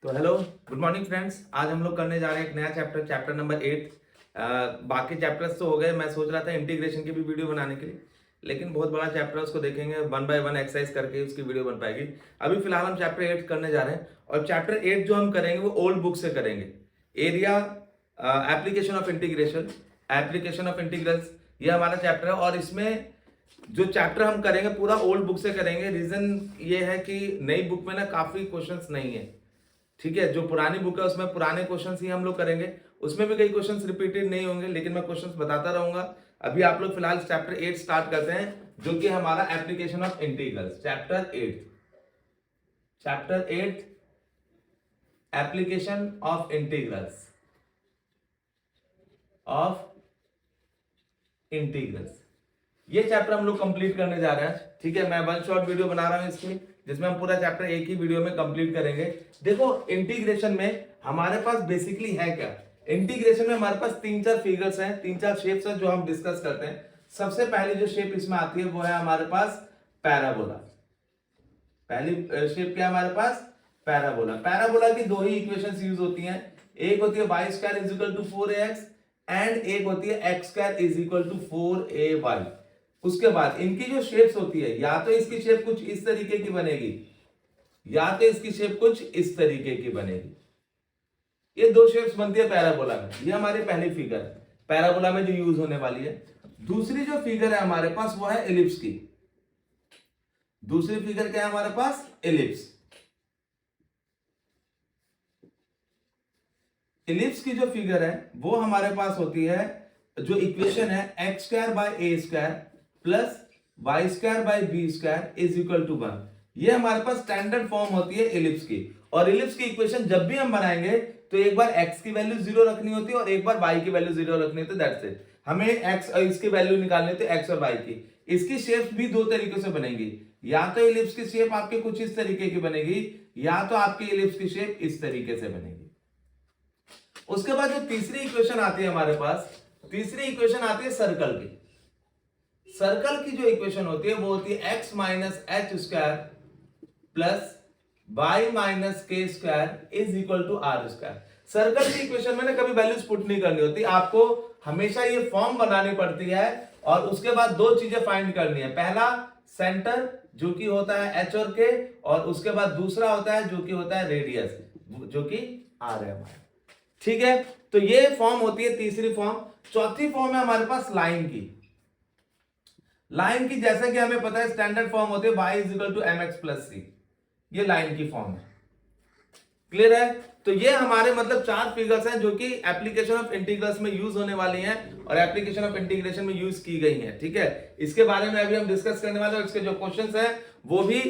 तो hello, good morning friends. आज हम लोग करने जा रहे हैं एक नया चैप्टर, चैप्टर नंबर 8। बाकी चैप्टर्स तो हो गए। मैं सोच रहा था इंटीग्रेशन की भी वीडियो बनाने के लिए, लेकिन बहुत बड़ा चैप्टर है, उसको देखेंगे 1 बाय 1 एक्सरसाइज करके उसकी वीडियो बन पाएगी। अभी फिलहाल हम चैप्टर 8 करने जा रहे हैं, और चैप्टर 8 जो हम करेंगे वो ओल्ड बुक से करेंगे। Area, application of integration, application of integrals, ये हमारा चैप्टर है। और इसमें जो चैप्टर हम करेंगे पूरा ओल्ड बुक से करेंगे। रीजन ये है कि नई बुक में ना काफी क्वेश्चंस नहीं है, ठीक है। जो पुरानी बुक है उसमें पुराने क्वेश्चंस ही हम लोग करेंगे, उसमें भी कई क्वेश्चंस रिपीटेड नहीं होंगे, लेकिन मैं क्वेश्चंस बताता रहूंगा। अभी आप लोग फिलहाल चैप्टर 8 स्टार्ट करते हैं, जो कि हमारा application of integrals, chapter 8। Chapter 8 application of integrals, of integrals, ये चैप्टर हम लोग कंप्लीट करने जा रहे हैं, ठीक है। मैं वन शॉट वीडियो बना रहा हूं इसकी, जिसमें हम पूरा चैप्टर एक ही वीडियो में कंप्लीट करेंगे। देखो, इंटीग्रेशन में हमारे पास बेसिकली है क्या। इंटीग्रेशन में हमारे पास 3-4 फिगर्स हैं, 3-4 शेप्स हैं जो हम डिस्कस करते हैं। सबसे पहली जो शेप इसमें आती है वो है हमारे पास पैराबोला। पहली शेप क्या है हमारे पास, पैराबोला। पैराबोला की दो ही इक्वेशंस यूज होती हैं, एक होती है y² = 4ax एंड एक होती है x² = 4ay। उसके बाद इनकी जो शेप्स होती है, या तो इसकी शेप कुछ इस तरीके की बनेगी, या तो इसकी शेप कुछ इस तरीके की बनेगी। ये दो शेप्स बनती है पैराबोला में। ये हमारी पहली फिगर है पैराबोला में जो यूज होने वाली है। दूसरी जो फिगर है हमारे पास वो है एलिप्स की। दूसरी फिगर क्या है हमारे पास, एलिप्स। एलिप्स की जो फिगर है वो हमारे पास होती है, जो इक्वेशन है x² प्लस y² = 1। ये हमारे पास स्टैंडर्ड फॉर्म होती है एलिप्स की। और एलिप्स की इक्वेशन जब भी हम बनाएंगे तो एक बार x की वैल्यू 0 रखनी होती है और एक बार y की वैल्यू 0 रखनी होती है। That's it. हमें x और इसकी वैल्यू निकालनी होती है, x और y की। इसकी शेप भी दो तरीके से बनेगी, या तो एलिप्स की शेप आपके कुछ इस तरीके की बनेगी, या तो आपकी एलिप्स की शेप इस तरीके से बनेगी। उसके बाद जो तीसरी इक्वेशन आती है हमारे पास, तीसरी इक्वेशन आती है सर्कल की। सर्कल की जो इक्वेशन होती है वो होती है x - h² plus y - k² = r²। Circle की इक्वेशन में ना कभी वैल्यूज पुट नहीं करनी होती, आपको हमेशा ये फॉर्म बनानी पड़ती है। और उसके बाद दो चीजें फाइंड करनी है। पहला सेंटर जो कि होता है h और k, और उसके बाद दूसरा होता है जो कि होता है रेडियस, जो कि r है हमारा, ठीक है। तो ये फॉर्म होती है तीसरी फॉर्म। चौथी फॉर्म है हमारे पास लाइन की। लाइन की जैसा कि हमें पता है स्टैंडर्ड फॉर्म होती है y = mx + c। ये लाइन की फॉर्म है, क्लियर है। तो ये हमारे मतलब 4 फिगर्स हैं जो कि एप्लीकेशन ऑफ इंटीग्रल्स में यूज होने वाली हैं और एप्लीकेशन ऑफ इंटीग्रेशन में यूज की गई हैं, ठीक है। इसके बारे में अभी हम डिस्कस करने वाले हैं, और इसके जो क्वेश्चंस हैं वो भी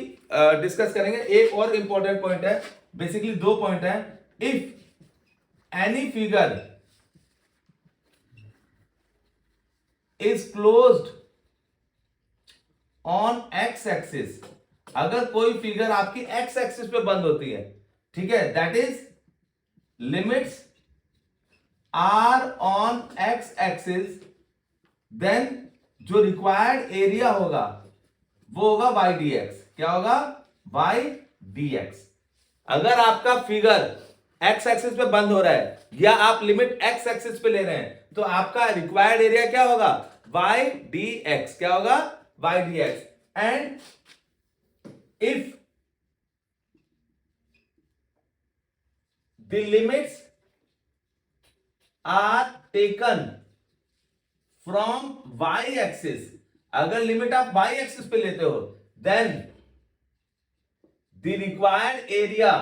डिस्कस करेंगे। एक और इंपॉर्टेंट पॉइंट है, बेसिकली 2 पॉइंट है। If any figure is closed on x axis, अगर कोई फिगर आपकी एक्स एक्सिस पे बंद होती है, ठीक है, that is limits are on x axis, then जो रिक्वायर्ड एरिया होगा वो होगा y dx। क्या होगा, y dx। अगर आपका फिगर एक्स एक्सिस पे बंद हो रहा है, या आप लिमिट एक्स एक्सिस पे ले रहे हैं, तो आपका रिक्वायर्ड एरिया क्या होगा, y dx। क्या होगा, y dx। And if the limits are taken from y axis, अगर लिमिट आप y एक्सिस पे लेते हो, then the required area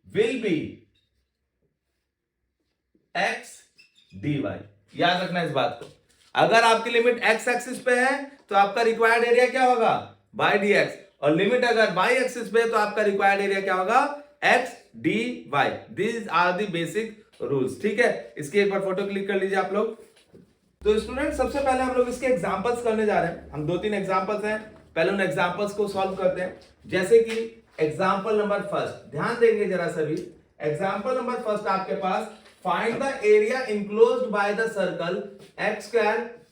will be x dy। याद रखना इस बात को। अगर आपकी लिमिट x एक्सिस पे है तो आपका रिक्वायर्ड एरिया क्या होगा, y dx। और लिमिट अगर y एक्सिस पे है तो आपका रिक्वायर्ड एरिया क्या होगा, x dy। These are the basic rules, ठीक है। इसकी एक बार फोटो क्लिक कर लीजिए आप लोग। तो स्टूडेंट, सबसे पहले हम लोग इसके एग्जांपल्स करने जा रहे हैं। हम 2-3 एग्जांपल्स हैं, पहले उन एग्जांपल्स को सॉल्व करते हैं। जैसे कि एग्जांपल नंबर फर्स्ट, ध्यान देंगे जरा सभी। एग्जांपल नंबर फर्स्ट आपके पास, find the area enclosed by the circle x²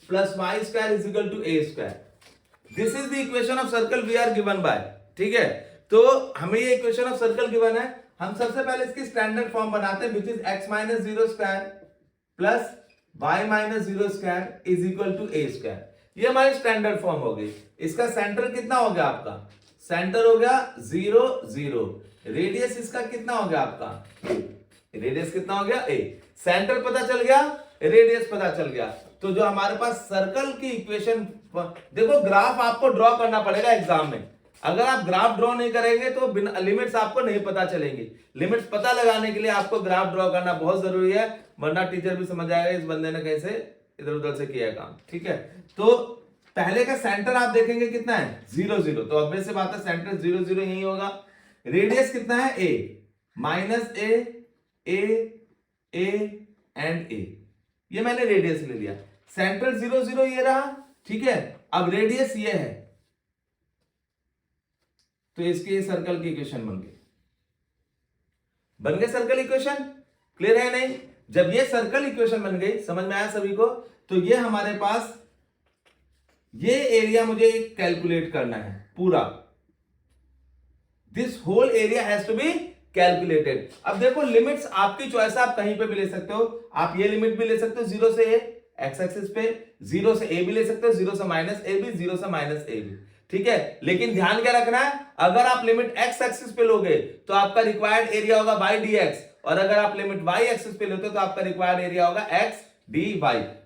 + y² = a²। This is the equation of circle we are given by, ठीक है। तो हमें ये इक्वेशन ऑफ सर्कल गिवन है, हम सबसे पहले इसकी स्टैंडर्ड फॉर्म बनाते हैं, which is x minus 0 square plus y minus 0 square is equal to a square. ये हमारी स्टैंडर्ड फॉर्म हो गई। इसका सेंटर कितना हो गया आपका, सेंटर हो गया 0 0, रेडियस इसका कितना हो गया आपका, रेडियस कितना हो गया a, सेंटर पता चल गया, रेडियस पता चल गया। तो जो हमारे पास सर्कल की इक्वेशन, देखो ग्राफ आपको ड्रॉ करना पड़ेगा एग्जाम में, अगर आप ग्राफ ड्रॉ नहीं करेंगे तो बिना लिमिट्स आपको नहीं पता चलेंगी। लिमिट्स पता लगाने के लिए आपको ग्राफ ड्रॉ करना बहुत जरूरी है, वरना टीचर भी समझ आएगा इस बंदे ने कैसे इधर उधर से किया है काम, ठीक है। तो पहले का सेंटर आप देखेंगे कितना है 0 0, तो ऑब्वियस सी बात है सेंटर 0 0 यही होगा। रेडियस कितना है a, minus a and a, ये मैंने रेडियस ले लिया। सेंटर 0 0 ये रहा, ठीक है। अब रेडियस ये है, तो इसके सर्कल की इक्वेशन बन गई सर्कल इक्वेशन। क्लियर है नहीं? जब ये सर्कल इक्वेशन बन गई, समझ में आया सभी को, तो ये हमारे पास ये एरिया मुझे कैलकुलेट करना है पूरा, this whole area has to be calculated. अब देखो लिमिट्स आपकी चॉइस, आप कहीं पे भी ले सकते हो, आप ये लिमिट भी ले सकते हो 0 से a एक्स एक्सिस पे, 0 से a भी ले सकते हो, 0 से माइनस a भी, 0 से माइनस a भी, ठीक है। लेकिन ध्यान क्या रखना है, अगर आप लिमिट x एक्सिस पे लोगे तो आपका रिक्वायर्ड एरिया होगा y dx, और अगर आप लिमिट y एक्सिस पे लेते हो तो आपका रिक्वायर्ड एरिया होगा x dy।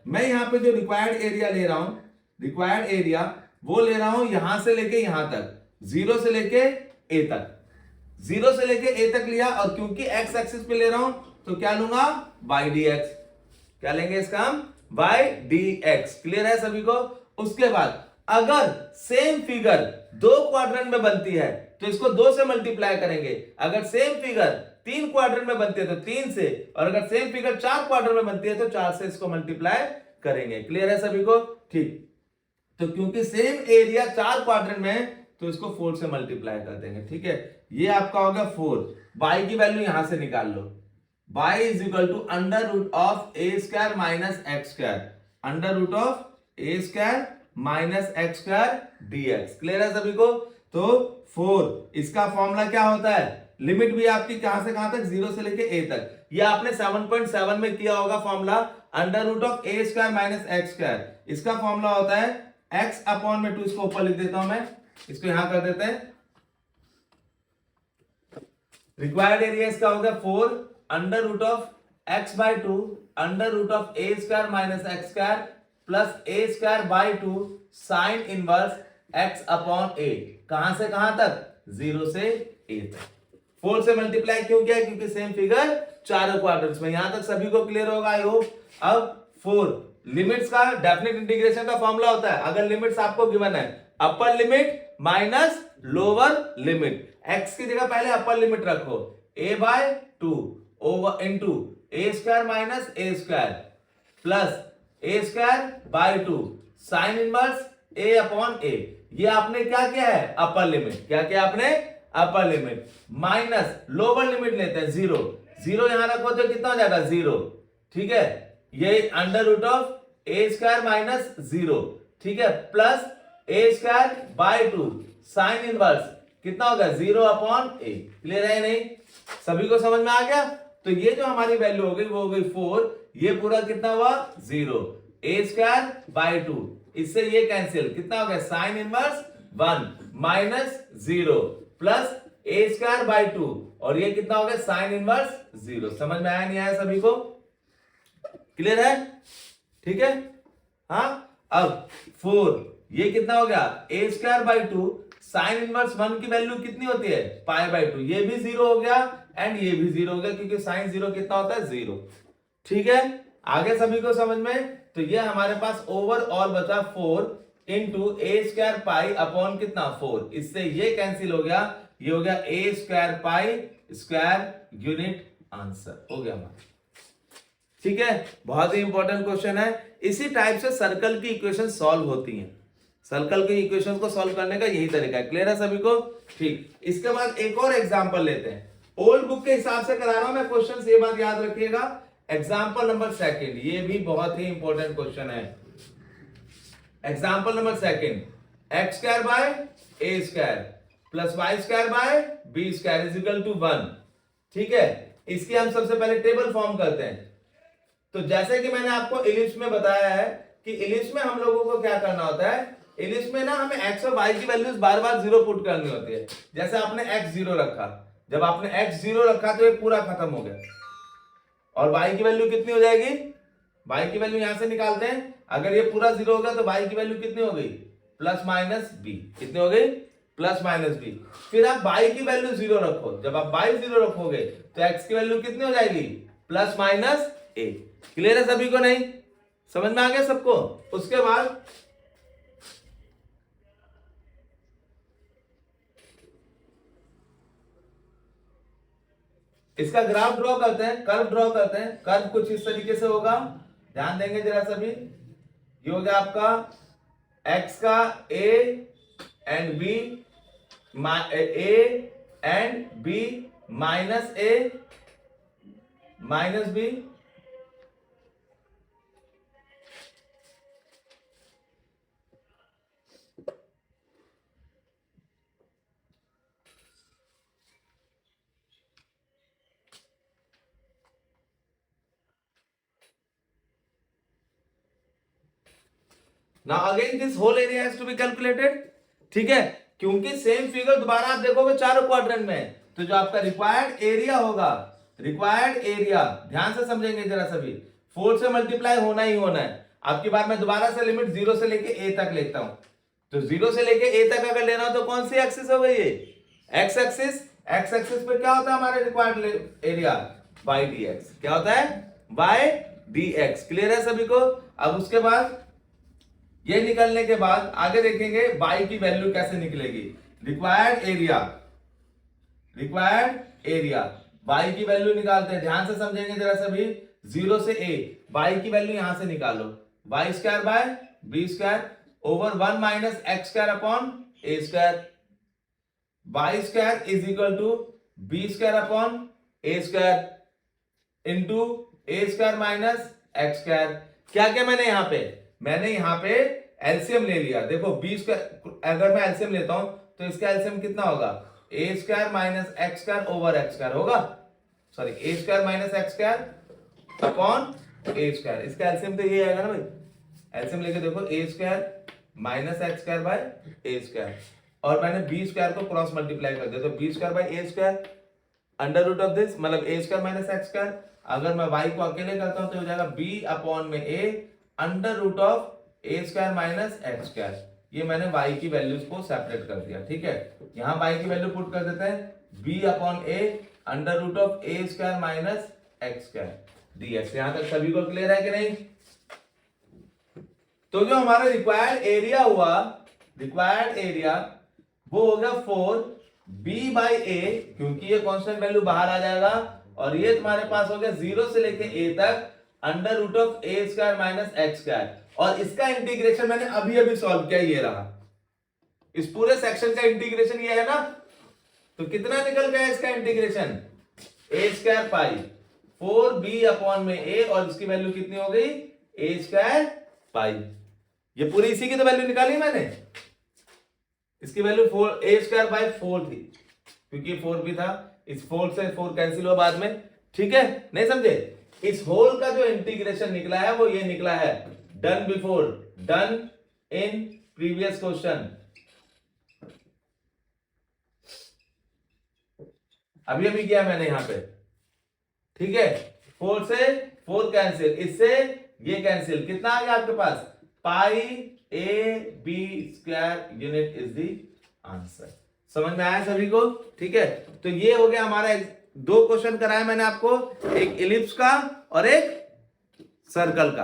मैं यहां पे जो रिक्वायर्ड एरिया ले रहा हूं, रिक्वायर्ड एरिया वो ले रहा हूं यहां से लेके यहां तक, 0 से लेके a तक, 0 से लेके a तक लिया, और क्योंकि x एक्सिस पे ले रहा हूं तो क्या लूंगा y dx, क्या लेंगे इसका हम y dx। क्लियर है सभी को? उसके बाद अगर सेम फिगर 2 क्वाड्रेंट में बनती है तो इसको 2 से मल्टीप्लाई करेंगे, अगर सेम फिगर 3 क्वाड्रेंट में बनती है तो 3 से, और अगर सेम फिगर 4 क्वाड्रेंट में बनती है तो 4 से इसको मल्टीप्लाई करेंगे। क्लियर है सभी को? ठीक। तो क्योंकि सेम एरिया 4 क्वाड्रेंट में है तो इसको 4 से मल्टीप्लाई कर देंगे, ठीक है। ये आपका हो गया 4, y की वैल्यू यहां से निकाल लो, y is equal to under root of a square minus x square, under root of a square minus x square dx। Clear है सभी को? तो 4 इसका फॉर्मूला क्या होता है, लिमिट भी आपकी कहां से कहां तक, 0 से लेके a तक, ये आपने 7.7 में किया होगा formula, under root of a square minus x square, इसका फॉर्मूला होता है x अपॉन में 2, इसको ऊपर लिख देता हूं मैं, इसको यहां कर देते हैं। रिक्वायर्ड एरिया इसका होगा 4 under root of x by 2 under root of a square minus x square plus a square by 2 sine inverse x upon a, कहां से कहां तक, 0 से a तक। 4 से मल्टीप्लाई क्यों किया, क्योंकि सेम फिगर 4 क्वाड्रेंट्स में। यहां तक सभी को क्लियर होगा आई होप। अब 4 लिमिट्स का डेफिनेट इंटीग्रेशन का फॉर्मूला होता है, अगर लिमिट्स आपको गिवन है, upper limit minus lower limit, x की जगह पहले अपर लिमिट रखो, a by 2 over into a square minus a square plus a square by 2 sine inverse a upon a। ये आपने क्या किया है, अपर लिमिट, क्या किया आपने, अपर लिमिट, माइनस लोअर लिमिट लेते हैं 0, 0 यहां रखो तो कितना हो जाएगा 0, ठीक है। ये under root of a square minus 0, ठीक है, plus a square by 2 sine inverse कितना होगा 0 अपॉन a। क्लियर है नहीं? सभी को समझ में आ गया? तो ये जो हमारी वैल्यू हो गई वो हो गई 4, ये पूरा कितना हुआ 0, a स्क्वायर बाय 2, इससे ये कैंसिल, कितना हो गया sine inverse 1 minus 0 plus a square by 2, और ये कितना हो गया साइन इनवर्स 0। समझ में आया नहीं आया सभी को? क्लियर है? ठीक है। हाँ, अब 4 ये कितना हो गया a square by 2 sine inverse 1 की वैल्यू कितनी होती है पाई बाय 2, ये भी 0 हो गया एंड ये भी 0 हो गया, क्योंकि साइन 0 कितना होता है 0। ठीक है, आगे सभी को समझ में? तो ये हमारे पास ओवरऑल बचा 4 into a square pi upon कितना 4, इससे ये कैंसिल हो गया, ये हो गया A square pi square unit answer हो गया हमारा। ठीक है, बहुत ही इंपॉर्टेंट क्वेश्चन है। इसी टाइप से सर्कल की इक्वेशन सॉल्व होती हैं। सर्कल की इक्वेशन को सॉल्व करने का यही तरीका है। क्लियर है सभी को? ठीक, इसके बाद एक और एग्जांपल लेते हैं। ओल्ड बुक के हिसाब से करा रहा हूं मैं क्वेश्चन, ये बात याद रखिएगा। एग्जांपल नंबर सेकंड, ये भी बहुत ही इंपॉर्टेंट क्वेश्चन है। Example number second, x square by a square plus y square by b square is equal to 1। ठीक है, इसकी हम सबसे पहले टेबल फॉर्म करते हैं। तो जैसे कि मैंने आपको इलिप्स में बताया है कि इलिप्स में हम लोगों को क्या करना होता है, इलिप्स में ना हमें एक्स और वाई की वैल्यूज बार बार जीरो पुट करनी होती है। जैसे आपने एक्स जीरो रखा, जब आपने एक्स जीरो रखा तो ये पूरा खत्म हो गया, और वाई की वैल्यू कितनी हो जाएगी, वाई की वैल्यू यहां से निकालते हैं। अगर ये पूरा जीरो हो गया तो वाई की वैल्यू कितनी हो गई, प्लस माइनस बी। कितनी हो गई, प्लस माइनस बी। फिर आप वाई की वैल्यू जीरो रखो, जब आप वाई जीरो रखोगे तो एक्स की वैल्यू कितनी हो जाएगी, प्लस माइनस ए। क्लियर है सभी को, नहीं समझ में आ गया सबको? उसके बाद इसका ग्राफ ड्रॉ करते हैं, कर्व ड्रॉ करते हैं। कर्व कुछ इस तरीके से होगा, ध्यान देंगे जरा सभी। ये हो गया आपका एक्स का a and b, a and b minus a minus b, Now again this whole area has to be calculated। ठीक है, क्योंकि सेम फिगर दोबारा आप देखोगे चारों क्वाड्रेंट में, तो जो आपका रिक्वायर्ड एरिया होगा, रिक्वायर्ड एरिया ध्यान से समझेंगे जरा सभी, 4 से मल्टीप्लाई होना ही होना है। आपकी बार मैं दोबारा से लिमिट 0 से लेके a तक लेता हूं, तो 0 से लेके a तक अगर लेना हो तो कौन सी एक्सिस हो गई है, एक्स एक्सिस। एक्स एक्सिस पे क्या होता है हमारे required area, by D x. क्या होता है, बाय डी एक्स। क्लियर है सभी को? अब उसके बाद ये निकलने के बाद आगे देखेंगे y की वैल्यू कैसे निकलेगी। Required area, required area, y की वैल्यू निकालते हैं, ध्यान से समझेंगे जरा सभी। 0 से a, y की वैल्यू यहां से निकालो, y square by b square over 1 minus x square upon a square. Y square is equal to b square upon a square into a square minus x square. क्या क्या मैंने यहां पे LCM ले लिया। देखो बी स्क्वायर, अगर मैं एलसीएम लेता हूं तो इसका एलसीएम कितना होगा, a square minus x square over x square होगा, sorry a square minus x square upon a square. इसका एलसीएम तो ये आएगा ना भाई, एलसीएम लेके देखो a square minus x square by a square, और मैंने बी स्क्वायर को क्रॉस मल्टीप्लाई कर दिया, तो b square by a square under root of this, मतलब a square minus x square. अगर मैं वाई को अकेले करता हूं तो हो जाएगा बी अपॉन में a under root of a square minus x square. ये मैंने y की वैल्यूज को सेपरेट कर दिया। ठीक है, यहां y की वैल्यू पुट कर देते हैं, b upon a under root of a square minus x square dx। यहां तक सभी को क्लियर है कि नहीं? तो जो हमारा रिक्वायर्ड एरिया हुआ, रिक्वायर्ड एरिया वो हो गया 4 b बाई ए, क्योंकि ये कांस्टेंट वैल्यू बाहर आ जाएगा, और ये तुम्हारे पास हो गया 0 से लेके a तक under root of a square minus x square. और इसका इंटीग्रेशन मैंने अभी अभी सॉल्व किया, ये रहा, इस पूरे सेक्शन का इंटीग्रेशन ये है ना, तो कितना निकल गया इसका इंटीग्रेशन, ए स्क्वायर पाई 4b अपॉन में a, और इसकी वैल्यू कितनी हो गई, ए स्क्वायर पाई। ये पूरी इसी की तो वैल्यू निकाली मैंने, इसकी वैल्यू 4 ए स्क्वायर बाई 4 थी, क्योंकि 4b था, इस 4 से 4 कैंसिल हुआ बाद में। ठीक है, नहीं समझे? इस होल का जो इंटीग्रेशन निकला है वो ये निकला है, done before, done in previous question. अभी अभी किया मैंने यहां पे। ठीक है, 4 से 4 कैंसिल, इससे ये कैंसिल, कितना आ गया आपके पास, pi a b square unit is the answer. समझ में आया सभी को? ठीक है, तो ये हो गया हमारा, 2 क्वेश्चन कराया मैंने आपको, एक इलिप्स का और एक सर्कल का,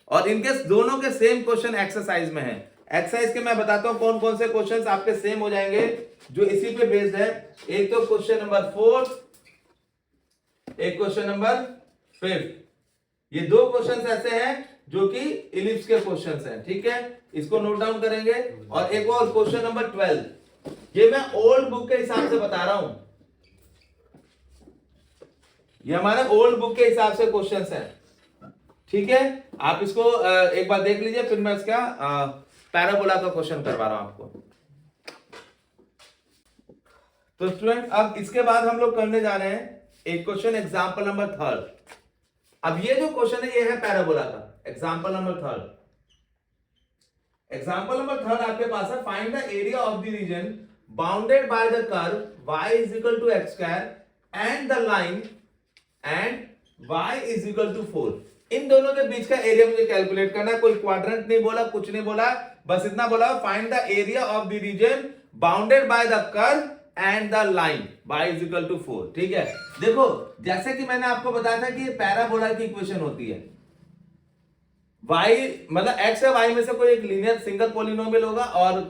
और इनके दोनों के सेम क्वेश्चन एक्सरसाइज में है। एक्सरसाइज के मैं बताता हूं कौन कौन से क्वेश्चंस आपके सेम हो जाएंगे जो इसी पे बेस्ड है। एक तो क्वेश्चन नंबर 4, एक क्वेश्चन नंबर 5। ये 2 क्वेश्चंस ऐसे हैं जो कि इलिप्स के क्वेश्चंस हैं। ठीक है, इसको नोट डाउन करेंगे। और एक और क्वेश्चन नंबर 12, ये मैं ओल्ड बुक के हिसाब से बता रहा हूं, ये हमारे ओल्ड बुक के हिसाब से क्वेश्चंस हैं। ठीक है, आप इसको एक बार देख लीजिए, फिर मैं इसका पैराबोला का क्वेश्चन करवा रहा हूं आपको। तो स्टूडेंट अब इसके बाद हम लोग करने जा रहे हैं एक क्वेश्चन एग्जांपल नंबर 3। अब ये जो क्वेश्चन है ये है पैराबोला का एग्जांपल नंबर 3। एग्जांपल नंबर 3 आपके पास है find the area of the region bounded by the curve y is equal to x square and the line and y is equal to 4। इन दोनों के बीच का एरिया मुझे कैलकुलेट करना है। कोई क्वाड्रेंट नहीं बोला, कुछ नहीं बोला, बस इतना बोला find the area of the region bounded by the curve and the line y is equal to 4। ठीक है, देखो जैसे कि मैंने आपको बताया था कि ये पैराबोला की इक्वेशन होती है। y मतलब x या y में से कोई एक लीनियर सिंगल पॉलिनोमियल होगा और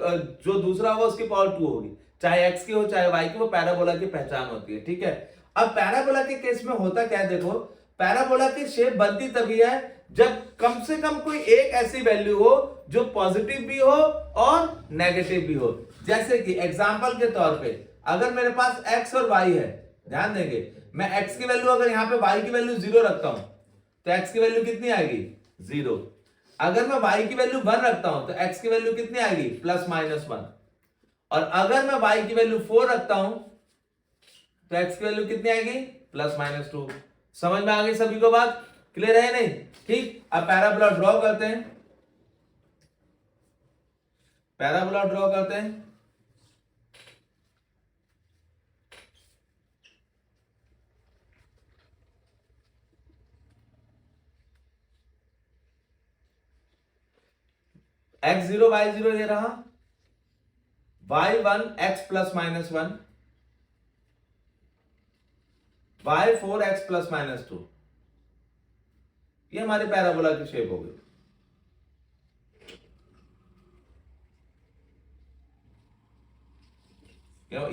जो दूसरा होगा उसकी पावर 2 होगी, चाहे x की हो चाहे y की, वो पैराबोला की पहचान होती है। ठीक है, अब पैराबोला के केस में होता क्या है, देखो पैराबोला की शेप बनती तभी है जब कम से कम कोई एक ऐसी वैल्यू हो जो पॉजिटिव भी हो और नेगेटिव भी हो। जैसे कि एग्जांपल के तौर पे अगर मेरे पास x और y है, ध्यान देंगे, मैं x की वैल्यू अगर यहां पे y की वैल्यू 0 रखता हूं तो x की वैल्यू कितनी आएगी, 0। अगर मैं y की वैल्यू 1 रखता हूं तो x की वैल्यू कितनी आएगी, +-1। और अगर मैं y की वैल्यू 4 रखता हूं तो x की वैल्यू कितनी आएगी, +-2। समझ में आ गई सभी को बात, क्लियर है नहीं? ठीक, अब पैराबोला ड्रॉ करते हैं। पैराबोला ड्रॉ करते हैं। x0 y0 ये रहा, y1 x +-1, y4 x +-2। ये हमारे पैराबोला की शेप हो गई।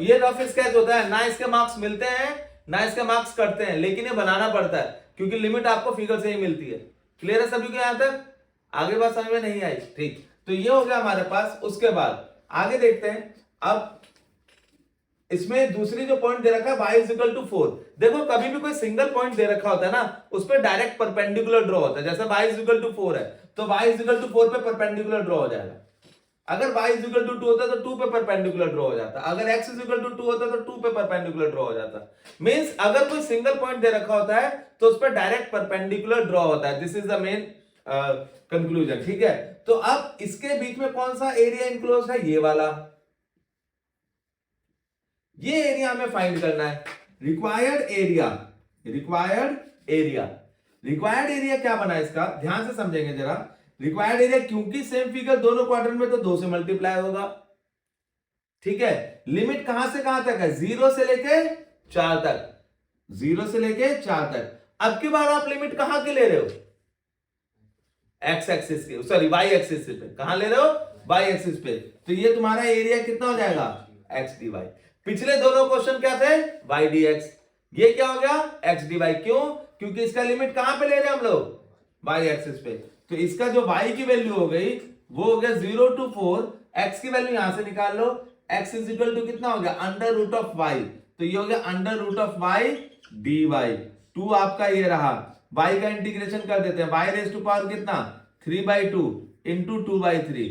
ये रफ स्केच होता है, ना इसके मार्क्स मिलते हैं ना इसके मार्क्स कटते हैं, लेकिन ये बनाना पड़ता है क्योंकि लिमिट आपको फिगर से ही मिलती है। क्लियर है सभी को यहां तक? आगे बात समझ में नहीं आई? ठीक, तो ये हो गया हमारे पास। उसके बाद आगे देखते हैं। अब इसमें दूसरी जो पॉइंट दे रखा है y इज इक्वल टू 4। देखो कभी भी कोई सिंगल पॉइंट दे रखा होता है ना, उस पर डायरेक्ट परपेंडिकुलर ड्रॉ होता है। जैसे y इज इक्वल टू 4 है तो y इज इक्वल टू 4 पे परपेंडिकुलर ड्रॉ हो जाएगा। अगर y इज इक्वल टू 2 होता तो 2 पे परपेंडिकुलर ड्रॉ हो जाता। अगर x इज इक्वल टू 2 होता तो 2 पे परपेंडिकुलर ड्रॉ हो जाता। मींस अगर कोई सिंगल पॉइंट दे रखा होता है तो उस पर डायरेक्ट परपेंडिकुलर ड्रॉ होता है। This is the main conclusion. ठीक है, तो अब इसके बीच में कौन सा एरिया इनक्लोज है, ये वाला। ये एरिया हमें फाइंड करना है। Required area, required area, required area क्या बना है इसका, ध्यान से समझेंगे जरा। रिक्वायर्ड एरिया, क्योंकि सेम फिगर दोनों क्वाड्रेंट में तो 2 से मल्टीप्लाई होगा। ठीक है, लिमिट कहां से कहां तक है, 0 से लेके 4 तक, 0 से लेके 4 तक। अब की बार आप लिमिट कहां की ले रहे हो, एक्स एक्सिस के, सॉरी वाई एक्सिस पे। कहां ले रहे हो, वाई एक्सिस पे। तो ये तुम्हारा एरिया कितना हो जाएगा, एक्स डी वाई। पिछले दोनों क्वेश्चन क्या थे, वाई डी एक्स। ये क्या हो गया, एक्स डी वाई। क्यों, क्योंकि इसका लिमिट कहां पे ले रहे हैं हम लोग, वाई एक्सिस पे। तो इसका जो y की वैल्यू हो गई वो हो गया 0 to 4। x की वैल्यू यहां से निकाल लो, x इज इक्वल टू कितना हो गया, अंडर रूट ऑफ y। तो ये हो गया under root of y dy। 2 आपका ये रहा, y का इंटीग्रेशन कर देते हैं, y रेज टू पावर कितना, 3/2 इंटू 2/3,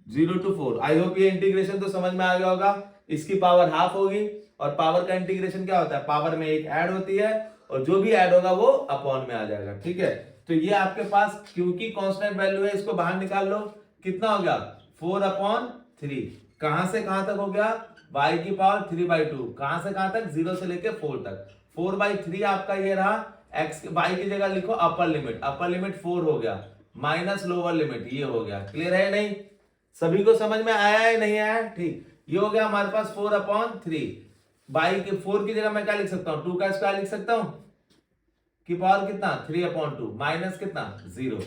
0 to 4। आई होप ये इंटीग्रेशन तो समझ में आ गया होगा। इसकी पावर हाफ होगी और पावर का इंटीग्रेशन क्या होता है, पावर में एक ऐड होती है और जो भी ऐड होगा वो अपॉन में आ जाएगा। ठीक है, तो ये आपके पास क्योंकि कांस्टेंट वैल्यू है, इसको बाहर निकाल लो, कितना हो गया 4/3। कहां से कहां तक हो गया, y की पावर 3/2। कहां से कहां तक, 0 से लेके 4 तक। 4/3 आपका ये रहा। x y की जगह लिखो अपर लिमिट, अपर लिमिट 4 हो गया, माइनस लोअर लिमिट ये हो गया। क्लियर है नहीं, सभी को समझ में आया है नहीं आया? ठीक, ये हो गया हमारे पास 4/3। y के 4 की जगह मैं क्या लिख सकता हूं, 2 का स्क्वायर लिख सकता हूं की पावर कितना, 3/2 माइनस कितना, 0।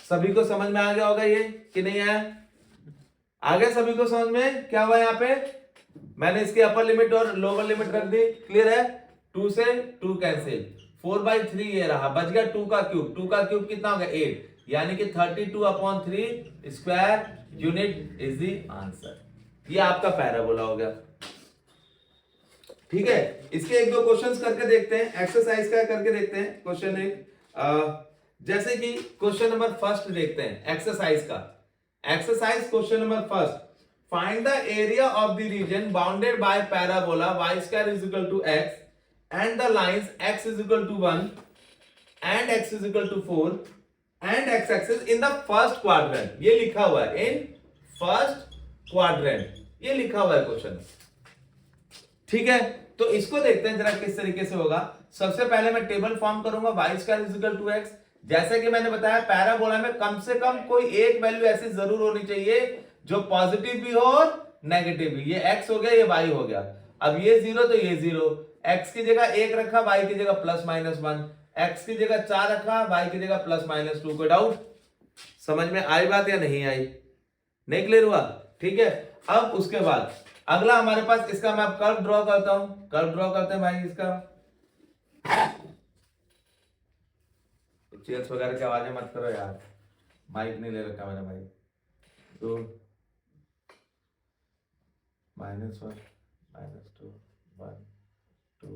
सभी को समझ में आ गया होगा ये कि नहीं आया? आ गया सभी को समझ में? क्या हुआ यहाँ पे, मैंने इसकी अपर लिमिट और लोअर लिमिट रख दी। क्लियर है, 2 से 2 कैंसिल, 4/3 ये रहा, बच गया 2 का क्यूब। 2 का क्यूब कितना हो गया, 8, यानी कि 32/3 square unit is the answer. ये आपका पैराबोला हो गया। ठीक है, इसके एक दो क्वेश्चंस करके देखते हैं, एक्सरसाइज का करके देखते हैं। क्वेश्चन एक जैसे कि क्वेश्चन नंबर फर्स्ट देखते हैं एक्सरसाइज का। Exercise question number first, find the area of the region bounded by parabola y square is equal to x and the lines x is equal to 1 and x is equal to 4 and x axis in the first quadrant. ये लिखा हुआ है in first quadrant, ये लिखा हुआ है question. ठीक है, तो इसको देखते हैं जरा किस तरीके से होगा। सबसे पहले मैं टेबल फॉर्म करूंगा y square is equal to x। जैसे कि मैंने बताया पैराबोला में कम से कम कोई एक वैल्यू ऐसी जरूर होनी चाहिए जो पॉजिटिव भी हो और नेगेटिव भी। ये x हो गया, ये y हो गया। अब ये 0 तो ये 0, x की जगह 1 रखा, y की जगह प्लस माइनस 1, x की जगह 4 रखा, y की जगह प्लस माइनस 2। कोई डाउट? समझ में आई बात या नहीं आई? नहीं क्लियर हुआ? ठीक है, अब उसके बाद अगला हमारे पास इसका मैं कर्व ड्रॉ करता हूं। कर्व ड्रॉ करते हैं भाई इसका। चेयर्स वगैरह की आवाजें मत करो यार, माइक नहीं ले रखा मैंने भाई। तो -1 -2 1 2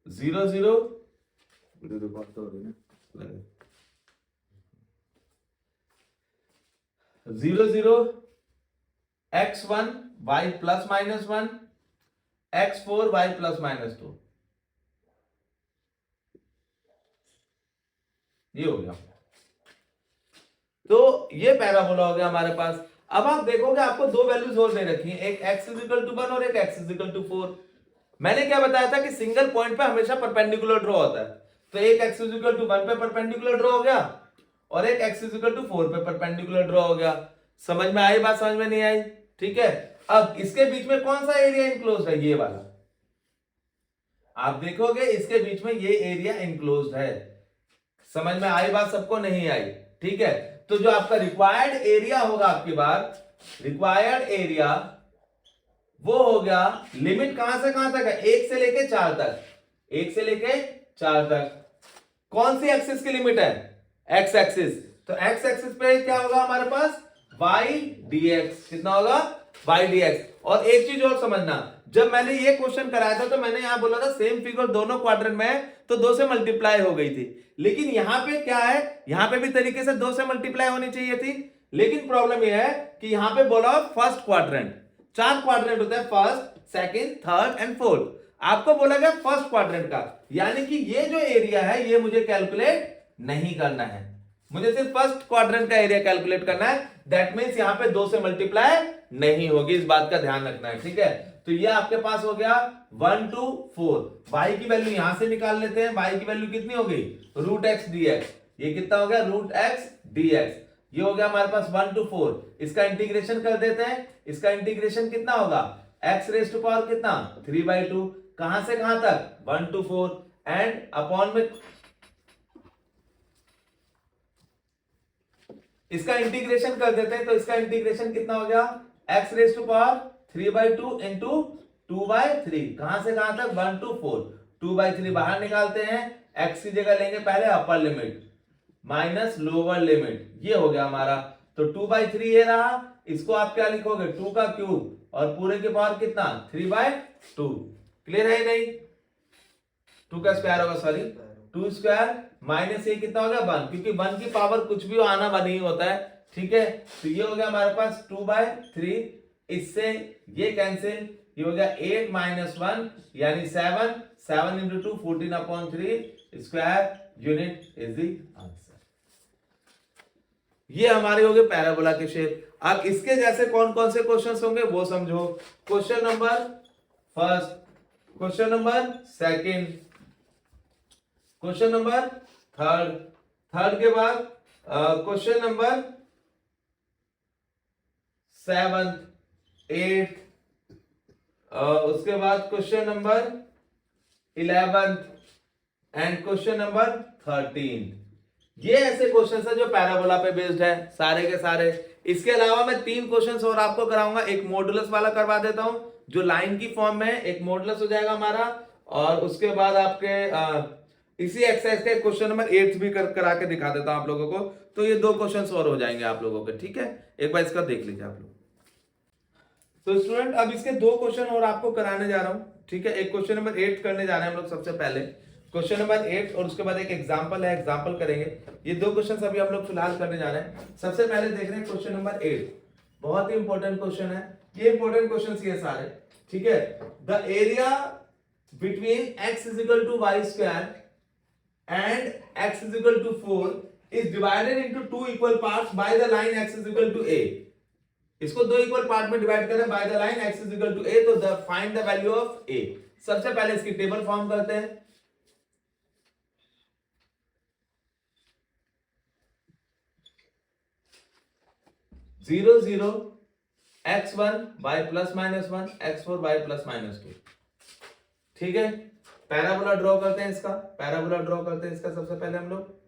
0 0 0 0 x1 y plus minus 1 x4 y plus minus 2। ये हो गया। तो ये पैराबोला हो गया हमारे पास। अब आप देखोगे आपको दो वैल्यूज और दे रखी हैं, एक x इज इक्वल टू 1 और एक x इज इक्वल टू 4। मैंने क्या बताया था कि सिंगल पॉइंट पे हमेशा परपेंडिकुलर ड्रॉ होता है। तो एक x इज इक्वल टू 1 पे परपेंडिकुलर ड्रॉ हो गया और एक x इज इक्वल टू 4 पे परपेंडिकुलर ड्रॉ हो गया। समझ में आई बात? समझ में नहीं आई? ठीक है, अब इसके बीच में कौन सा एरिया इनक्लोज्ड है? ये वाला। आप देखोगे इसके बीच में ये एरिया इनक्लोज्ड है। समझ में आई बात सबको? नहीं आई? ठीक है, तो जो आपका रिक्वायर्ड एरिया होगा आपकी बात, रिक्वायर्ड एरिया वो हो गया, लिमिट कहां से कहां तक है? 1 से लेके 4 तक। 1 से लेके 4 तक। कौन सी एक्सिस की लिमिट है? X axis. तो एक्स एक्सिस पे क्या होगा हमारे पास? y dx। कितना होगा? y dx। और एक चीज और समझना, जब मैंने ये क्वेश्चन कराया था तो मैंने यहां बोला था सेम फिगर दोनों क्वाड्रेंट में है तो 2 से मल्टीप्लाई हो गई थी। लेकिन यहां पे क्या है, यहां पे भी तरीके से 2 से मल्टीप्लाई होनी चाहिए थी। लेकिन प्रॉब्लम यह है कि यहां पे बोला फर्स्ट क्वाड्रेंट। 4 क्वाड्रेंट होता है, first, second, third and fourth. आपको बोला गया फर्स्ट क्वाड्रेंट का, यानी कि ये जो एरिया है ये मुझे कैलकुलेट नहीं करना है, मुझे सिर्फ फर्स्ट क्वाड्रेंट का एरिया कैलकुलेट करना है। दैट मींस यहां पे 2 से मल्टीप्लाई नहीं होगी, इस बात का ध्यान रखना है। ठीक है, तो ये आपके पास हो गया 1 2 4। y की वैल्यू यहां से निकाल लेते हैं। y की वैल्यू कितनी हो गई? √x dx। ये कितना हो गया? √x dx। ये हो गया हमारे पास 1 to 4। इसका इंटीग्रेशन कर देते हैं। इसका इंटीग्रेशन कितना होगा? x रेज़ टू पावर कितना? 3/2। कहां से कहां तक? 1 to 4 एंड अपॉन में इसका इंटीग्रेशन कर देते हैं। तो इसका इंटीग्रेशन कितना हो गया? x raise to power 3/2 into 2/3। कहां से कहां तक? 1 to 4। 2/3 बाहर निकालते हैं, x की जगह लेंगे पहले upper limit minus lower limit. ये हो गया हमारा। तो 2/3 ये रहा। इसको आप क्या लिखोगे? 2 का क्यूब और पूरे के पावर कितना? 3/2। क्लियर है नहीं? 2 का स्क्वायर होगा, सॉरी 2 स्क्वायर माइनस ये कितना हो गया? 1, क्योंकि 1 की पावर कुछ भी आना 1 ही होता है। ठीक है, तो ये हो गया हमारे पास 2/3। इससे ये कैंसिल, ये हो गया 8 - 1 यानी 7। 7 into 2 14/3 square unit is the answer. ये हमारे हो गए पैराबोला के शेप। अब इसके जैसे कौन कौन से क्वेश्चंस होंगे वो समझो। Question number first, question number second, question number third, third के बाद क्वेश्चन नंबर 7th 8th, उसके बाद question number 11th and question number 13। ये ऐसे क्वेश्चंस है जो पैराबोला पे बेस्ड है सारे के सारे। इसके अलावा मैं 3 क्वेश्चंस और आपको कराऊंगा। एक मॉडुलस वाला करवा देता हूं जो लाइन की फॉर्म में है, एक मॉडुलस हो जाएगा हमारा। और उसके बाद आपके इसी एक्सरसाइज के क्वेश्चन नंबर 8 भी करा के दिखा देता हूं आप लोगों को। तो ये 2 क्वेश्चंस और हो जाएंगे आप लोगों के। ठीक है, एक बार इसका देख लीजिए आप लोग। तो स्टूडेंट अब इसके 2 क्वेश्चन और आपको कराने जा रहा हूं। ठीक है, एक क्वेश्चन नंबर 8 करने जा रहे हैं हम लोग सबसे पहले। क्वेश्चन नंबर 8 और उसके बाद एक एग्जांपल है, एग्जांपल करेंगे। ये दो क्वेश्चन अभी हम लोग फिलहाल करने जा रहे हैं। सबसे पहले देख रहे हैं क्वेश्चन नंबर 8, बहुत ही इंपॉर्टेंट क्वेश्चन है। ये इंपॉर्टेंट क्वेश्चन ये सारे, ठीक है। The area between x is equal to y square and x is equal to 4 is divided into two equal parts by the line x is equal to a। इसको दो equal part में divide करें by the line x is equal to a, तो the find the value of a। सबसे पहले इसकी table form करते हैं। Zero zero x1 y plus minus 1 x4 y plus minus 2, ठीक है। पैराबोला ड्रॉ करते हैं इसका, पैराबोला ड्रॉ करते हैं इसका सबसे पहले हम लोग।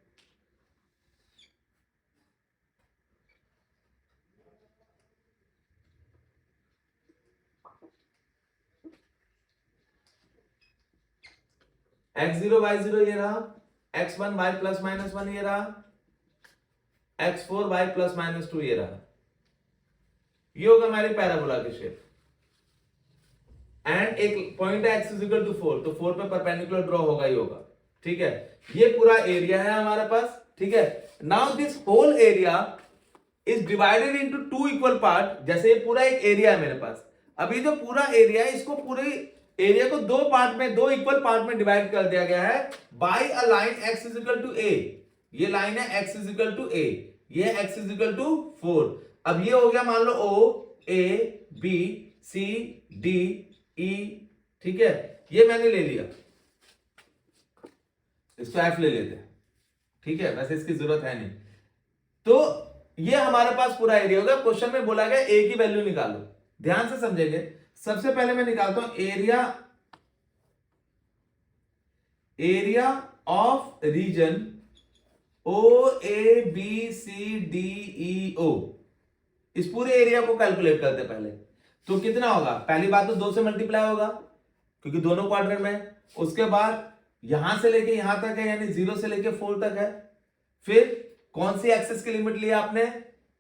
x0 y0 ये रहा, x1 y प्लस माइनस 1 ये रहा, x4 y प्लस माइनस 2 ये रहा। ये होगा हमारी पैराबोला की शेप। एंड एक पॉइंट है x इज इक्वल टू 4, तो 4 पे परपेंडिकुलर ड्रॉ होगा ही होगा, ठीक है। ये पूरा एरिया है हमारे पास, ठीक है। Now this whole area is divided into two equal part. जैसे ये पूरा एक एरिया है मेरे पास, अभी जो पूरा एरिया है इसको पूरे एरिया को दो पार्ट में, दो इक्वल पार्ट में डिवाइड कर दिया गया है by a line x is equal to a। ये लाइन है x is equal to a, ये x इज इक्वल टू 4। अब ये हो गया मान लो O A B C D E, ठीक है। ये मैंने ले लिया, इसको F ले लेते हैं, ठीक है। वैसे इसकी जरूरत है नहीं। तो ये हमारे पास पूरा एरिया होगा। क्वेश्चन में बोला गया A की वैल्यू निकालो, ध्यान से समझेंगे। सबसे पहले मैं निकालता हूं एरिया ऑफ रीजन OABCDEO। इस पूरे एरिया को कैलकुलेट करते पहले, तो कितना होगा? पहली बात तो 2 से मल्टीप्लाई होगा क्योंकि दोनों क्वाड्रेंट में। उसके बाद यहां से लेके यहां तक है, यानी 0 से लेके 4 तक है। फिर कौन सी एक्सिस की लिमिट ली आपने?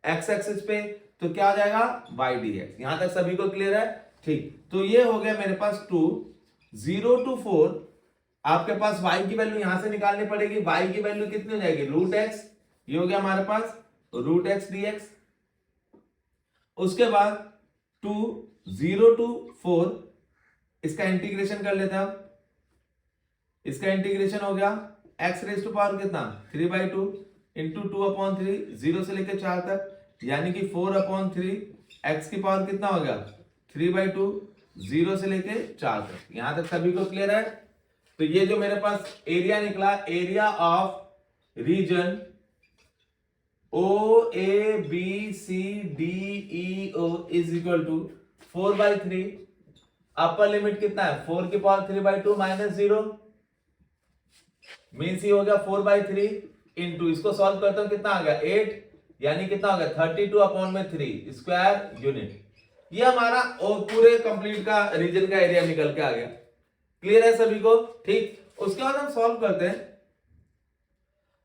एक्स एक्सिस पे, तो क्या हो जाएगा? y dx। यहां तक सभी को क्लियर है? ठीक, तो ये हो गया मेरे पास 2 0 to 4। आपके पास y की वैल्यू यहां से निकालनी पड़ेगी। y की वैल्यू कितनी हो जाएगी? √x। ये हो गया हमारे पास √x dx। उसके बाद 2 0 to 4, इसका इंटीग्रेशन कर लेते हैं हम। इसका इंटीग्रेशन हो गया x रेज टू पावर कितना? 3/2 इंटू 2/3, 0 से लेकर 4 तक, यानी कि 4/3। x की पावर कितना हो गया? 3/2, 0 से लेके 4 तक। यहां तक सभी को क्लियर है? तो ये जो मेरे पास एरिया निकला, area of region OABCDEO is equal to 4/3। Upper limit कितना है? 4 की पावर 3/2 माइनस 0, मीन्स ये हो गया 4/3 इंटू, इसको सॉल्व करता हूं कितना आ गया? 8, यानी कितना हो गया? 32/3 स्क्वायर यूनिट। ये हमारा पूरे कंप्लीट का रीजन का एरिया निकल के आ गया। क्लियर है सभी को? ठीक, उसके बाद हम सॉल्व करते हैं।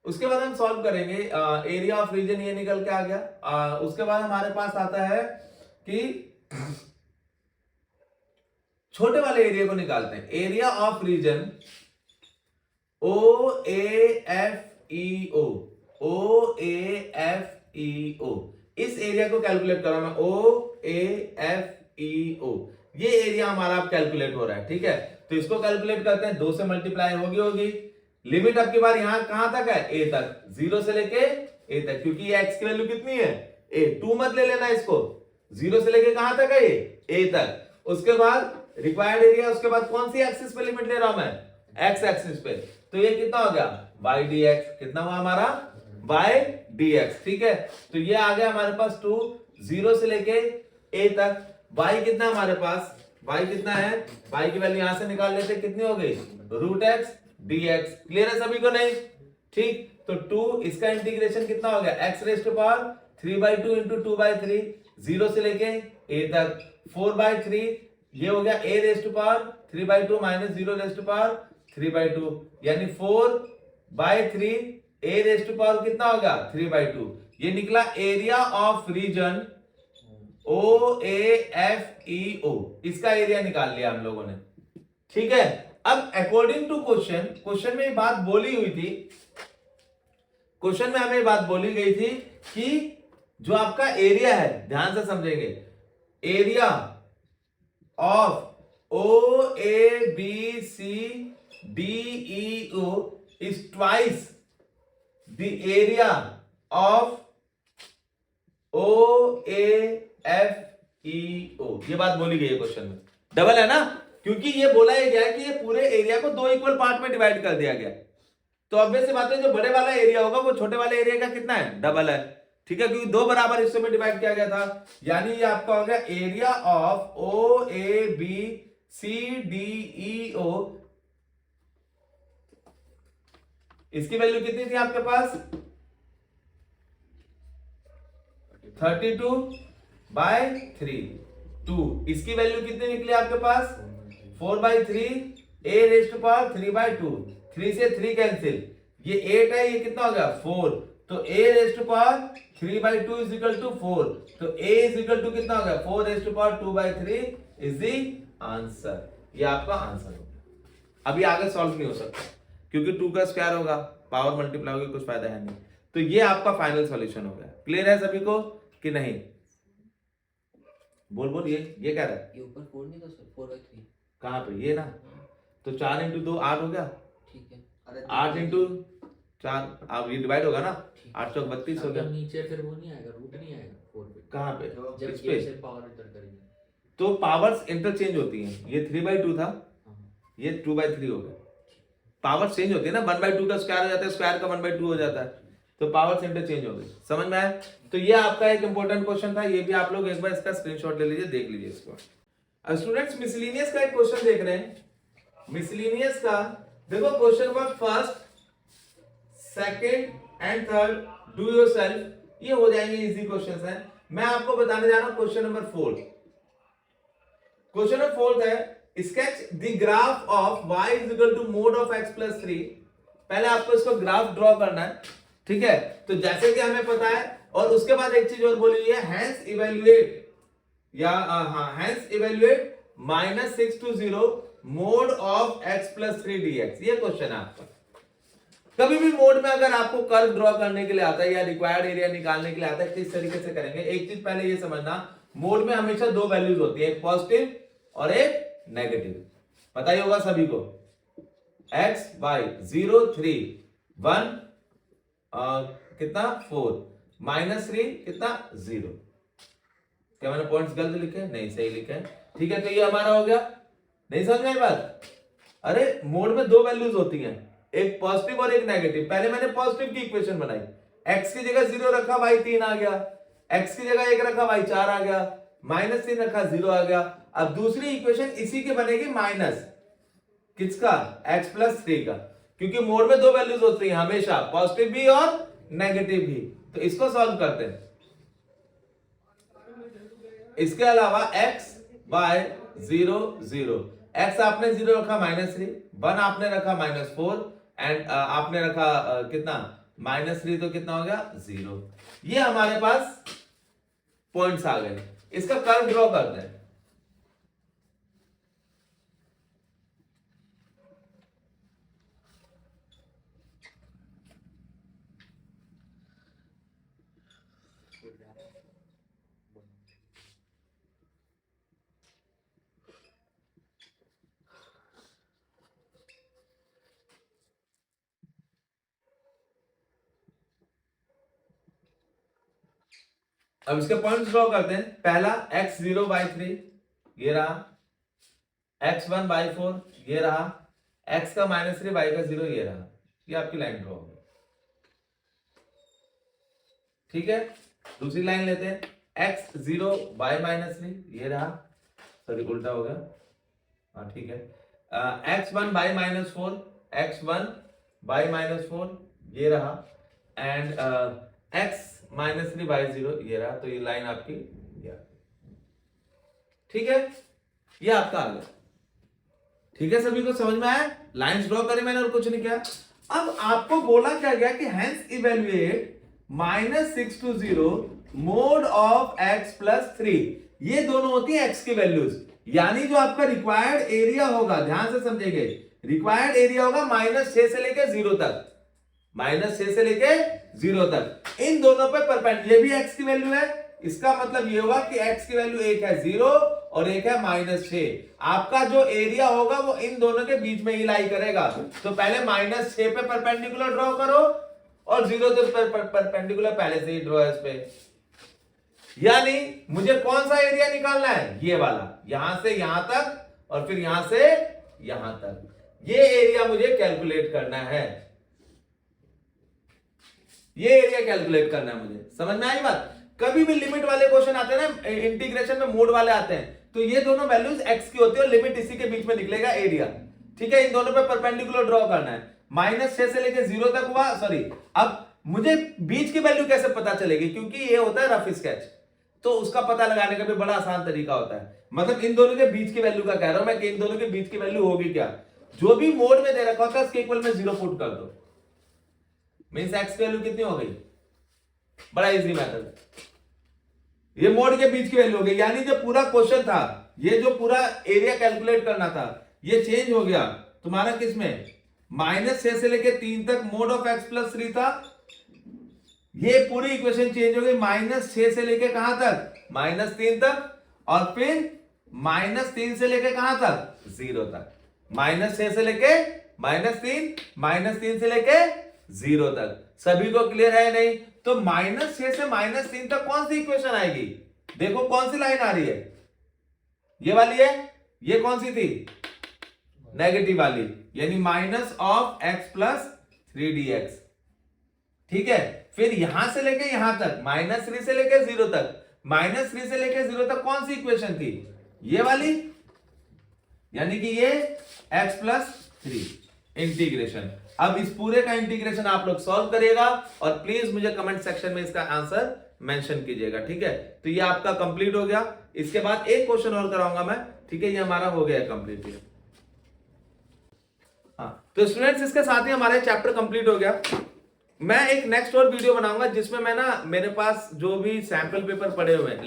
उसके बाद हम सॉल्व करेंगे। एरिया ऑफ रीजन ये निकल के आ गया। उसके बाद हमारे पास आता है कि छोटे वाले एरिया को निकालते हैं। Area of region OAFEO, OAFEO, इस एरिया को कैलकुलेट करा मैं। OAFEO, ये एरिया हमारा आप कैलकुलेट हो रहा है, ठीक है। तो इसको कैलकुलेट करते हैं। 2 से मल्टीप्लाई होगी। लिमिट अब की बार यहां कहां तक है? a तक, 0 से लेके a तक, क्योंकि ये x की वैल्यू कितनी है? a। 2 मत ले लेना इसको, 0 से लेके कहां तक है ये? a तक। उसके बाद रिक्वायर्ड एरिया, उसके बाद कौन सी एक्सिस पे लिमिट ले रहा हूं मैं? x एक्सिस पे। तो ये कितना हो गया? y dx। कितना हुआ हमारा? y dx, ठीक है। तो ये आ गया हमारे पास 2 0 से लेके a तक। y कितना हमारे पास? y कितना है? y की वैल्यू यहां से निकाल लेते, कितनी हो गई? √x dx। क्लियर है सभी को? नहीं? ठीक, तो 2, इसका इंटीग्रेशन कितना हो गया? x raise to power 3/2 into 2/3, 0 से लेके a तक, 4/3, ये हो गया a raise to power 3/2 minus 0 raise to power 3/2, यानी 4/3, a रेज टू पावर कितना होगा? 3/2। ये निकला एरिया ऑफ रीजन OAFEO। इसका एरिया निकाल लिया हम लोगों ने, ठीक है। अब अकॉर्डिंग टू क्वेश्चन में बात बोली हुई थी, क्वेश्चन में हमें बात बोली गई थी कि जो आपका एरिया है, ध्यान से समझेंगे, area of O A B C D E O is twice the area of O A F E O. ये बात बोली गई है क्वेश्चन में, डबल है ना, क्योंकि ये बोला ही गया कि ये पूरे एरिया को दो इक्वल पार्ट में डिवाइड कर दिया गया। तो ऑब्वियस सी बात है, जो बड़े वाला एरिया होगा वो छोटे वाले एरिया का कितना है, डबल है। ठीक है, क्योंकि दो बराबर हिस्सों में डिवाइड किया गया था, यानी ये आपका हो गया area of O A B C D E O. इसकी वैल्यू कितनी थी आपके पास, 32/3। 2 इसकी वैल्यू कितनी निकली आपके पास, 4/3 a रेज़ टू पावर 3/2। 3 से 3 कैंसिल, ये 8 है, ये कितना हो गया 4, तो a raise to power 3/2 is equal to 4, तो a इज इक्वल टू कितना हो गया 4 raise to power 2/3 is the answer. ये आपका आंसर हो गया। अभी आगे सॉल्व नहीं हो सकता क्योंकि 2 का स्क्वायर होगा, पावर मल्टीप्लाई होगी, कुछ फायदा है नहीं। तो ये आपका फाइनल सॉल्यूशन हो गया। क्लियर है सभी को कि नहीं? बोल ये क्या रहा है, ये ऊपर 4 नहीं था सर, 4/3 कहां पे, ये ना, तो 4 × 2 8 हो गया, ठीक है। 8 × 4, अब ये डिवाइड होगा ना, 8 चौक 32 हो गया। नीचे फिर वो नहीं आएगा, रूट नहीं आएगा 4 पे, कहां पे, जब इस पे ये से पावर इंटर करेंगे तो पावर्स इंटरचेंज होती हैं। ये 3/2 था, ये 2/3 हो गया। पावर चेंज होती है ना, 1/2 का स्क्वायर हो जाता है, स्क्वायर का 1/2 हो जाता है, तो पावर्स इंटरचेंज हो गई। समझ में आया? तो ये आपका एक इंपॉर्टेंट क्वेश्चन था, ये भी आप लोग एक बार इसका स्क्रीनशॉट ले लीजिए, देख लीजिए इसको। अब स्टूडेंट्स मिसलेनियस का एक क्वेश्चन देख रहे हैं। मिसलेनियस का देखो, question number first, second and third do yourself, ये हो जाएंगे इजी क्वेश्चंस हैं। मैं आपको बताने जा रहा हूं क्वेश्चन नंबर 4। क्वेश्चन नंबर 4 है, sketch the graph of y is equal to mod of x plus 3। पहले आपको इसको ग्राफ ड्रॉ करना है, ठीक है। तो जैसे कि हमें पता है, और उसके बाद एक चीज और बोली हुई है, हैंस इवैल्यूएट या hence evaluate -6 to 0 mod of x plus 3 dx। ये क्वेश्चन है आपका। कभी भी मोड में अगर आपको कर्व ड्रॉ करने के लिए आता है या रिक्वायर्ड एरिया निकालने के लिए आता है, किस तरीके से करेंगे। एक चीज पहले ये समझना, मोड में हमेशा दो वैल्यूज होती है, एक पॉजिटिव और एक नेगेटिव। पता ही होगा सभी को, x y 0 3 1 कितना 4 -3 कितना 0। क्या मैंने पॉइंट्स गलत लिखे? नहीं, सही लिखे हैं। ठीक है, तो ये हमारा हो गया। नहीं समझ में आई बात? अरे मोड में दो वैल्यूज होती हैं, एक पॉजिटिव और एक नेगेटिव। पहले मैंने पॉजिटिव की इक्वेशन बनाई, x की जगह 0 रखा, y 3 आ गया, x की जगह 1 रखा, y 4 आ गया, -3 रखा, 0 आ गया। अब दूसरी इक्वेशन इसी की बनेगी, माइनस किसका, x प्लस 3 का, क्योंकि मोड में दो वैल्यूज होती हैं हमेशा, पॉजिटिव भी और नेगेटिव भी। तो इसको सॉल्व करते हैं। इसके अलावा x y 0 0, x आपने 0 रखा, -3, 1 आपने रखा, -4 एंड आपने रखा कितना -3, तो कितना हो गया 0। ये हमारे पास पॉइंट्स आ गए। इसका कर्व ड्रॉ करते हैं। अब इसके पॉइंट्स ड्रॉ करते हैं। पहला x0 by 3, ये रहा, x1 by 4, ये रहा, x का -3 y का 0, ये रहा। ये आपकी लाइन ड्रॉ हो गई। ठीक है, दूसरी लाइन लेते हैं, x0 by -3, ये रहा, सॉरी उल्टा हो गया, हाँ ठीक है, x1 by -4, x1 by -4, ये रहा, एंड x -3 by 0, ये रहा। तो ये लाइन आपकी ठीक है, ये आपका आ गया। ठीक है, सभी को समझ में आया? लाइंस ड्रॉ करी मैंने और कुछ नहीं किया। अब आपको बोला क्या गया कि hence evaluate -6 to 0 mod of x plus 3। ये दोनों होती है x की वैल्यूज, यानी जो आपका रिक्वायर्ड एरिया होगा, ध्यान से समझेंगे, रिक्वायर्ड एरिया होगा -6 से लेके 0 तक, -6 से लेके 0 तक। इन दोनों पे परपेंडिकुलर, ये भी x की वैल्यू है, इसका मतलब ये होगा कि x की वैल्यू एक है 0 और एक है -6। आपका जो एरिया होगा वो इन दोनों के बीच में ही लाई करेगा। तो पहले -6 पे परपेंडिकुलर ड्रॉ करो और 0 पे परपेंडिकुलर पहले से ही ड्रॉ है इस पे। यानी मुझे कौन सा एरिया निकालना है, ये वाला, यहां से यहां तक और फिर यहां से यहां तक, ये एरिया मुझे कैलकुलेट करना है, ये एरिया कैलकुलेट करना है मुझे। समझ में आई बात? कभी भी लिमिट वाले क्वेश्चन आते हैं ना, इंटीग्रेशन में मोड वाले आते हैं, तो ये दोनों वैल्यूज x की होती है और लिमिट इसी के बीच में निकलेगा एरिया। ठीक है, इन दोनों पे परपेंडिकुलर ड्रॉ करना है। -6 से लेके 0 तक हुआ, सॉरी, अब मुझे बीच की वैल्यू कैसे पता चलेगी, क्योंकि ये होता है रफ स्केच, तो उसका पता लगाने का भी बड़ा आसान तरीका होता है। मतलब इन दोनों के बीच की वैल्यू का कह रहा हूं मैं कि इन दोनों के बीच की वैल्यू होगी क्या, जो भी मोड में दे रखा होता है उसके इक्वल में 0 पुट कर दो, मींस x की वैल्यू कितनी हो गई, बड़ा इजी मेथड, ये मोड के बीच की वैल्यू हो गई। यानी जो पूरा क्वेश्चन था, ये जो पूरा एरिया कैलकुलेट करना था, ये चेंज हो गया तुम्हारा किसमें, -6 से लेके 3 तक मोड ऑफ x + 3 था, ये पूरी इक्वेशन चेंज हो गई -6 से लेके कहां तक, -3 तक, और फिर -3 से लेके कहां तक, 0 तक, -6 से लेके -3, -3 से लेके 0 तक। सभी को क्लियर है नहीं? तो -6 से -3 तक कौन सी इक्वेशन आएगी, देखो कौन सी लाइन आ रही है, ये वाली है, ये कौन सी थी, नेगेटिव वाली, यानी -(x + 3dx). ठीक है, फिर यहां से लेके यहां तक, -3 से लेके 0 तक, -3 से लेके 0 तक कौन सी इक्वेशन थी, ये वाली, यानी कि ये x + 3 इंटीग्रेशन। अब इस पूरे का इंटीग्रेशन आप लोग सॉल्व करिएगा और प्लीज मुझे कमेंट सेक्शन में इसका आंसर मेंशन कीजिएगा। ठीक है, तो ये आपका कंप्लीट हो गया। इसके बाद एक क्वेश्चन और कराऊंगा मैं, ठीक है, ये हमारा हो गया कंप्लीट। हाँ, तो स्टूडेंट्स इसके साथ ही हमारा चैप्टर कंप्लीट हो गया। मैं एक नेक्स्ट और वीडियो बनाऊंगा जिसमें मैं ना, मेरे पास जो भी सैंपल पेपर पड़े हुए हैं,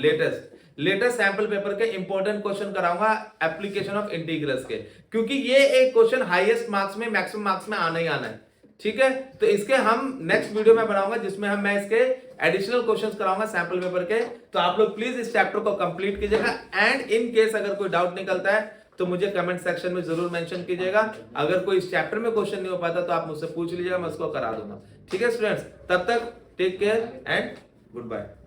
लेटेस्ट सैंपल पेपर के इंपॉर्टेंट क्वेश्चन कराऊंगा एप्लीकेशन ऑफ इंटीग्रल्स के, क्योंकि ये एक क्वेश्चन हाईएस्ट मार्क्स में, मैक्सिमम मार्क्स में आना ही आना है। ठीक है, तो इसके हम नेक्स्ट वीडियो में बनाऊंगा जिसमें मैं इसके एडिशनल क्वेश्चंस कराऊंगा सैंपल पेपर के। तो आप लोग प्लीज इस चैप्टर को कंप्लीट कीजिएगा एंड इन केस अगर कोई डाउट निकलता है तो मुझे कमेंट सेक्शन में जरूर मेंशन कीजिएगा। अगर कोई इस चैप्टर में क्वेश्चन नहीं हो पाता तो आप मुझसे पूछ लीजिएगा, मैं उसको करा दूंगा। ठीक है स्टूडेंट्स, तब तक take care and good bye.